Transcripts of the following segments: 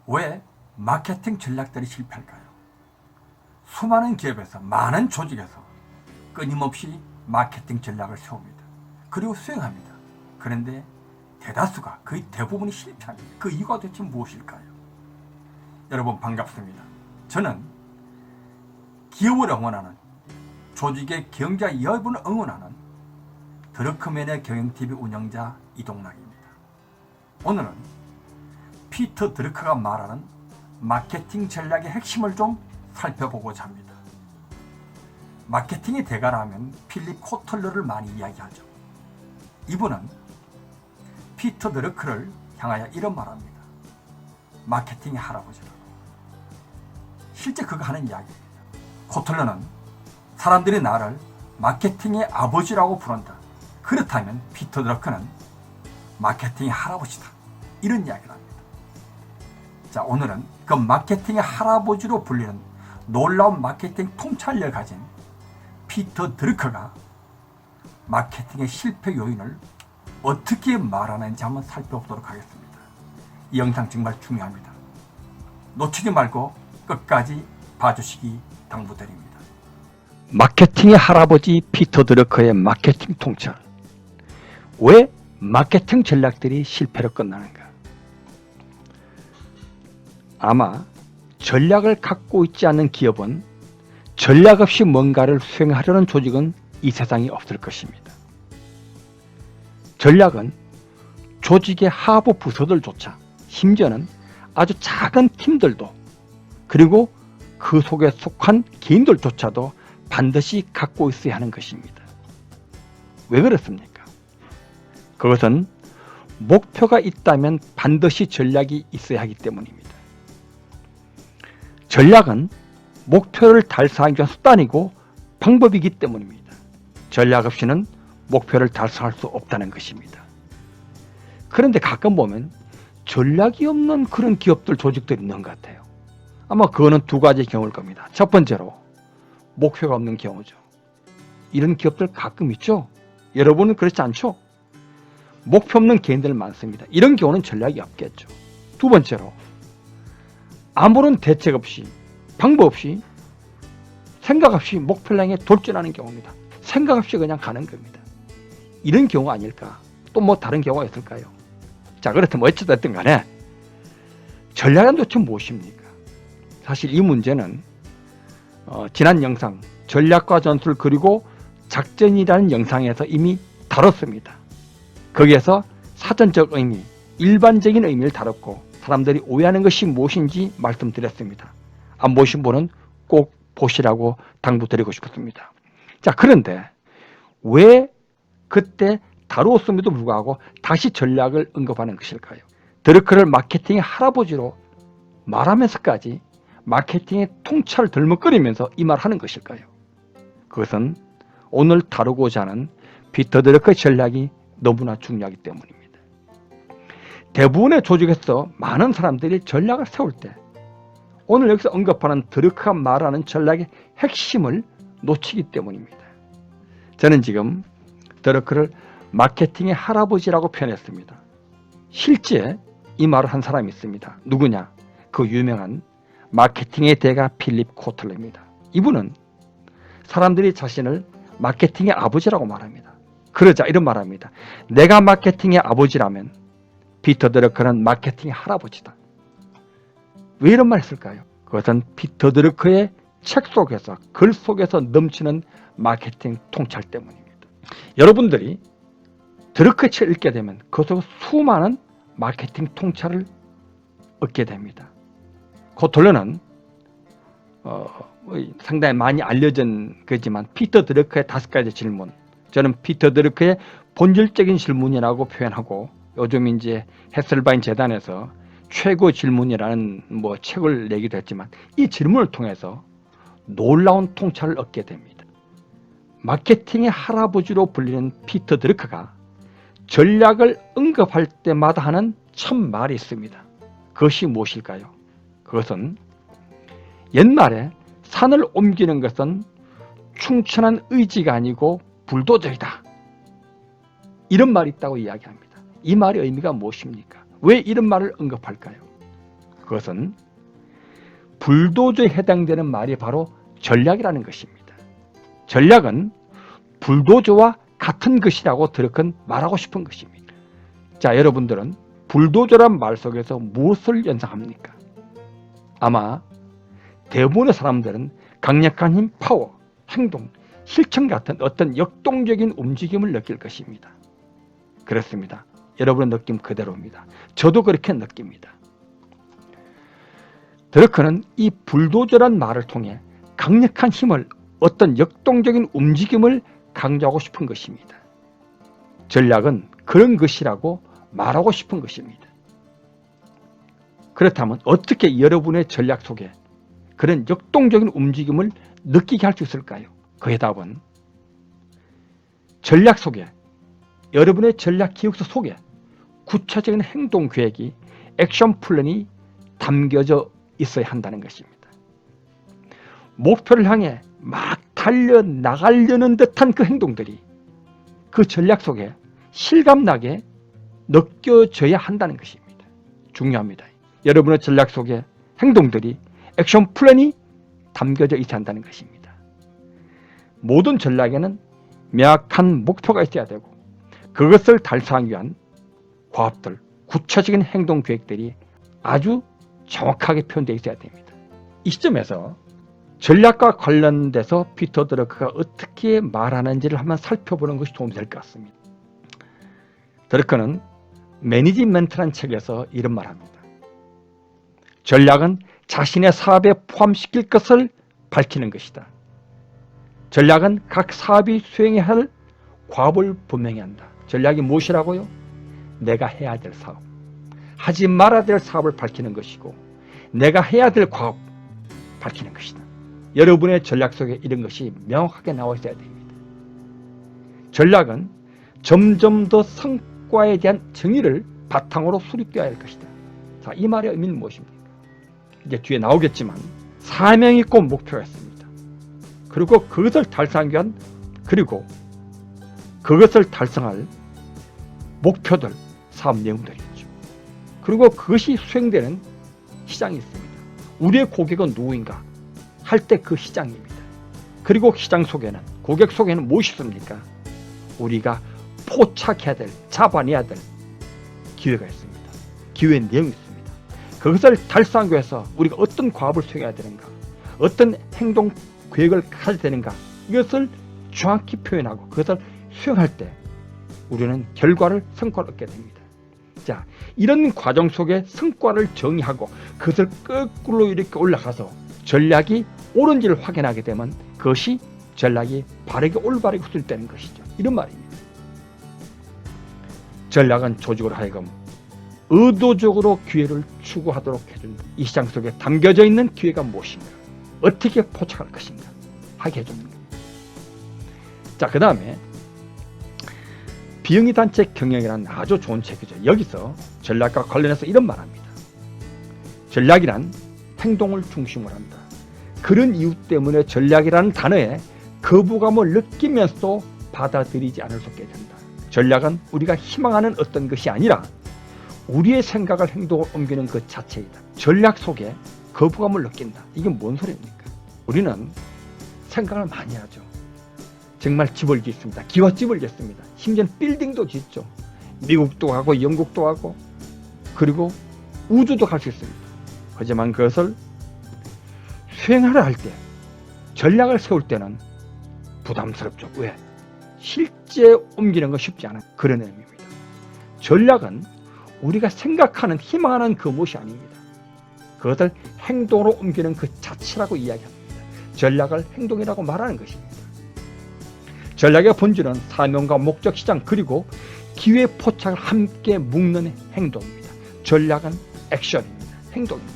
왜 마케팅 전략들이 실패할까요? 수많은 기업에서, 많은 조직에서 끊임없이 마케팅 전략을 세웁니다. 그리고 수행합니다. 그런데 대다수가, 거의 대부분이 실패합니다. 그 이유가 도대체 무엇일까요? 여러분 반갑습니다. 저는 기업을 응원하는, 조직의 경제 여부를 응원하는 드러커맨의 경영TV 운영자 이동락입니다. 오늘은 피터 드러커가 말하는 마케팅 전략의 핵심을 좀 살펴보고자 합니다. 마케팅의 대가라면 필립 코틀러를 많이 이야기하죠. 이분은 피터 드러커를 향하여 이런 말합니다. 마케팅의 할아버지라고. 실제 그가 하는 이야기입니다. 코틀러는 사람들이 나를 마케팅의 아버지라고 부른다. 그렇다면 피터 드러커는 마케팅의 할아버지다. 이런 이야기를 합니다. 자, 오늘은 그 마케팅의 할아버지로 불리는 놀라운 마케팅 통찰력을 가진 피터 드러커가 마케팅의 실패 요인을 어떻게 말하는지 한번 살펴보도록 하겠습니다. 이 영상 정말 중요합니다. 놓치지 말고 끝까지 봐주시기 당부드립니다. 마케팅의 할아버지 피터 드러커의 마케팅 통찰. 왜 마케팅 전략들이 실패로 끝나는가? 아마 전략을 갖고 있지 않는 기업은, 전략 없이 뭔가를 수행하려는 조직은 이 세상에 없을 것입니다. 전략은 조직의 하부 부서들조차, 심지어는 아주 작은 팀들도, 그리고 그 속에 속한 개인들조차도 반드시 갖고 있어야 하는 것입니다. 왜 그렇습니까? 그것은 목표가 있다면 반드시 전략이 있어야 하기 때문입니다. 전략은 목표를 달성하기 위한 수단이고 방법이기 때문입니다. 전략 없이는 목표를 달성할 수 없다는 것입니다. 그런데 가끔 보면 전략이 없는 그런 기업들, 조직들이 있는 것 같아요. 아마 그거는 두 가지 경우일 겁니다. 첫 번째로 목표가 없는 경우죠. 이런 기업들 가끔 있죠. 여러분은 그렇지 않죠? 목표 없는 개인들 많습니다. 이런 경우는 전략이 없겠죠. 두 번째로 아무런 대책 없이, 방법 없이, 생각 없이 목표를 향해 돌진하는 경우입니다. 생각 없이 그냥 가는 겁니다. 이런 경우가 아닐까? 또 뭐 다른 경우가 있을까요? 자, 그렇다면 어찌됐든 간에 전략은 도대체 무엇입니까? 사실 이 문제는 지난 영상 전략과 전술 그리고 작전이라는 영상에서 이미 다뤘습니다. 거기에서 사전적 의미, 일반적인 의미를 다뤘고 사람들이 오해하는 것이 무엇인지 말씀드렸습니다. 안 보신 분은 꼭 보시라고 당부드리고 싶었습니다. 자, 그런데 왜 그때 다루었음에도 불구하고 다시 전략을 언급하는 것일까요? 드러커를 마케팅의 할아버지로 말하면서까지 마케팅의 통찰을 덜먹거리면서 이 말을 하는 것일까요? 그것은 오늘 다루고자 하는 피터 드러커의 전략이 너무나 중요하기 때문입니다. 대부분의 조직에서 많은 사람들이 전략을 세울 때 오늘 여기서 언급하는 드러커가 말하는 전략의 핵심을 놓치기 때문입니다. 저는 지금 드러커를 마케팅의 할아버지라고 표현했습니다. 실제 이 말을 한 사람이 있습니다. 누구냐? 그 유명한 마케팅의 대가 필립 코틀러입니다. 이분은 사람들이 자신을 마케팅의 아버지라고 말합니다. 그러자 이런 말합니다. 내가 마케팅의 아버지라면 피터 드러커는 마케팅의 할아버지다. 왜 이런 말을 했을까요? 그것은 피터 드러커의 책 속에서, 글 속에서 넘치는 마케팅 통찰 때문입니다. 여러분들이 드러커의 책을 읽게 되면 그 속에 수많은 마케팅 통찰을 얻게 됩니다. 코틀러는 상당히 많이 알려진 거지만 피터 드러커의 5가지 질문, 저는 피터 드러커의 본질적인 질문이라고 표현하고 요즘 이제 헤셀바인 재단에서 최고 질문이라는 책을 내기도 했지만 이 질문을 통해서 놀라운 통찰을 얻게 됩니다. 마케팅의 할아버지로 불리는 피터 드러커가 전략을 언급할 때마다 하는 첫 말이 있습니다. 그것이 무엇일까요? 그것은 옛말에 산을 옮기는 것은 충천한 의지가 아니고 불도저이다. 이런 말이 있다고 이야기합니다. 이 말의 의미가 무엇입니까? 왜 이런 말을 언급할까요? 그것은 불도저에 해당되는 말이 바로 전략이라는 것입니다. 전략은 불도저와 같은 것이라고 드러큰 말하고 싶은 것입니다. 자, 여러분들은 불도저란 말 속에서 무엇을 연상합니까? 아마 대부분의 사람들은 강력한 힘, 파워, 행동, 실천 같은 어떤 역동적인 움직임을 느낄 것입니다. 그렇습니다. 여러분의 느낌 그대로입니다. 저도 그렇게 느낍니다. 드러크는 이 불도저란 말을 통해 강력한 힘을, 어떤 역동적인 움직임을 강조하고 싶은 것입니다. 전략은 그런 것이라고 말하고 싶은 것입니다. 그렇다면 어떻게 여러분의 전략 속에 그런 역동적인 움직임을 느끼게 할 수 있을까요? 그의 답은 전략 속에, 여러분의 전략 기획서 속에 구체적인 행동 계획이, 액션 플랜이 담겨져 있어야 한다는 것입니다. 목표를 향해 막 달려나가려는 듯한 그 행동들이 그 전략 속에 실감나게 느껴져야 한다는 것입니다. 중요합니다. 여러분의 전략 속에 행동들이, 액션 플랜이 담겨져 있어야 한다는 것입니다. 모든 전략에는 명확한 목표가 있어야 되고 그것을 달성하기 위한 과업들, 구체적인 행동 계획들이 아주 정확하게 표현되어 있어야 됩니다. 이 시점에서 전략과 관련돼서 피터 드러크가 어떻게 말하는지를 한번 살펴보는 것이 도움이 될 것 같습니다. 드러크는 매니지먼트라는 책에서 이런 말합니다. 전략은 자신의 사업에 포함시킬 것을 밝히는 것이다. 전략은 각 사업이 수행해야 할 과업을 분명히 한다. 전략이 무엇이라고요? 내가 해야 될 사업, 하지 말아야 될 사업을 밝히는 것이고 내가 해야 될 과업 밝히는 것이다. 여러분의 전략 속에 이런 것이 명확하게 나와 있어야 됩니다. 전략은 점점 더 성과에 대한 정의를 바탕으로 수립되어야 할 것이다. 자, 이 말의 의미는 무엇입니까? 이제 뒤에 나오겠지만 사명이 있고 목표가 있습니다. 그리고 그것을 달성하기 위한, 그리고 그것을 달성할 목표들, 사업 내용들이 있죠. 그리고 그것이 수행되는 시장이 있습니다. 우리의 고객은 누구인가 할 때 그 시장입니다. 그리고 시장 속에는, 고객 속에는 무엇이 있습니까? 우리가 포착해야 될, 잡아내야 될 기회가 있습니다. 기회의 내용이 있습니다. 그것을 달성하기 위해서 우리가 어떤 과업을 수행해야 되는가, 어떤 행동 계획을 가져야 되는가, 이것을 정확히 표현하고 그것을 수행할 때 우리는 결과를, 성과를 얻게 됩니다. 자, 이런 과정 속에 성과를 정의하고 그것을 거꾸로 이렇게 올라가서 전략이 옳은지를 확인하게 되면 그것이 전략이 바르게 올바르게 수립되는 것이죠. 이런 말입니다. 전략은 조직으로 하여금 의도적으로 기회를 추구하도록 해준다. 이 시장 속에 담겨져 있는 기회가 무엇인가, 어떻게 포착할 것인가 하게 해주는 겁니다. 자, 그 다음에 비영리 단체 경영이라는 아주 좋은 책이죠. 여기서 전략과 관련해서 이런 말합니다. 전략이란 행동을 중심으로 한다. 그런 이유 때문에 전략이라는 단어에 거부감을 느끼면서도 받아들이지 않을 수 없게 된다. 전략은 우리가 희망하는 어떤 것이 아니라 우리의 생각을 행동을 옮기는 것 자체이다. 전략 속에 거부감을 느낀다. 이게 뭔 소리입니까? 우리는 생각을 많이 하죠. 정말 집을 짓습니다. 기와 집을 짓습니다. 심지어는 빌딩도 짓죠. 미국도 가고 영국도 가고 그리고 우주도 갈 수 있습니다. 하지만 그것을 수행하려 할 때, 전략을 세울 때는 부담스럽죠. 왜? 실제 옮기는 건 쉽지 않아요. 그런 의미입니다. 전략은 우리가 생각하는, 희망하는 그 무엇이 아닙니다. 그것을 행동으로 옮기는 그 자체라고 이야기합니다. 전략을 행동이라고 말하는 것입니다. 전략의 본질은 사명과 목적, 시장, 그리고 기회 포착을 함께 묶는 행동입니다. 전략은 액션입니다. 행동입니다.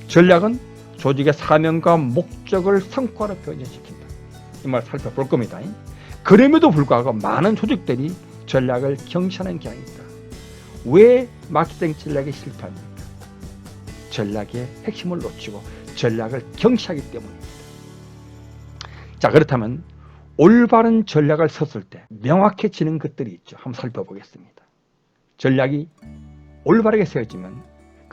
전략은 조직의 사명과 목적을 성과로 변화시킨다. 이 말 살펴볼 겁니다. 그럼에도 불구하고 많은 조직들이 전략을 경시하는 경향이 있다. 왜 마케팅 전략이 실패합니까? 전략의 핵심을 놓치고 전략을 경시하기 때문입니다. 자, 그렇다면 올바른 전략을 섰을 때 명확해지는 것들이 있죠. 한번 살펴보겠습니다. 전략이 올바르게 세워지면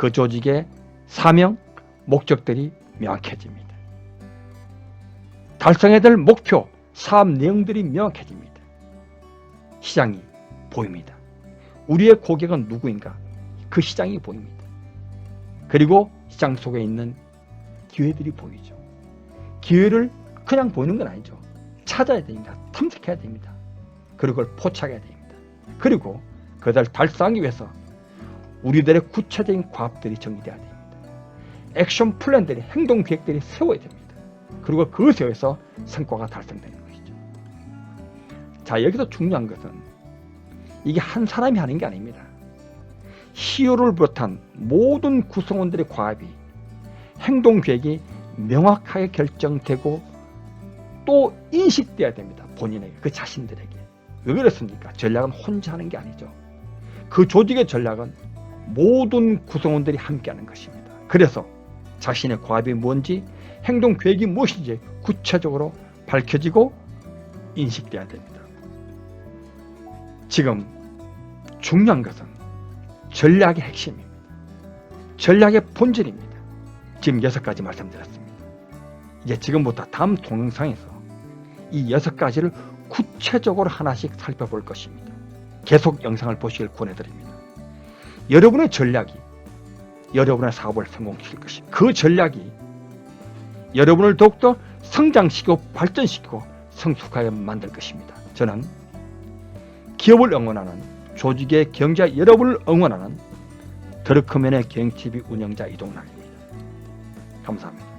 그 조직의 사명, 목적들이 명확해집니다. 달성해야 될 목표, 사업 내용들이 명확해집니다. 시장이 보입니다. 우리의 고객은 누구인가? 그 시장이 보입니다. 그리고 시장 속에 있는 기회들이 보이죠. 기회를 그냥 보이는 건 아니죠. 찾아야 됩니다. 탐색해야 됩니다. 그리고 그걸 포착해야 됩니다. 그리고 그것을 달성하기 위해서 우리들의 구체적인 과업들이 정리되어야 됩니다. 액션 플랜들이, 행동 계획들이 세워야 됩니다. 그리고 그 세워서 성과가 달성되는 것이죠. 자, 여기서 중요한 것은 이게 한 사람이 하는 게 아닙니다. CEO를 비롯한 모든 구성원들의 과업이, 행동 계획이 명확하게 결정되고 또 인식돼야 됩니다. 본인에게, 그 자신들에게. 왜 그렇습니까? 전략은 혼자 하는 게 아니죠. 그 조직의 전략은 모든 구성원들이 함께하는 것입니다. 그래서 자신의 과업이 뭔지, 행동 계획이 무엇인지 구체적으로 밝혀지고 인식돼야 됩니다. 지금 중요한 것은 전략의 핵심입니다. 전략의 본질입니다. 지금 6가지 말씀드렸습니다. 이제 지금부터 다음 동영상에서 이 6가지를 구체적으로 하나씩 살펴볼 것입니다. 계속 영상을 보시길 권해드립니다. 여러분의 전략이 여러분의 사업을 성공시킬 것입니다. 그 전략이 여러분을 더욱더 성장시키고 발전시키고 성숙하게 만들 것입니다. 저는 기업을 응원하는, 조직의 경제와 여러분을 응원하는 더르크맨의 경영TV 운영자 이동락입니다. 감사합니다.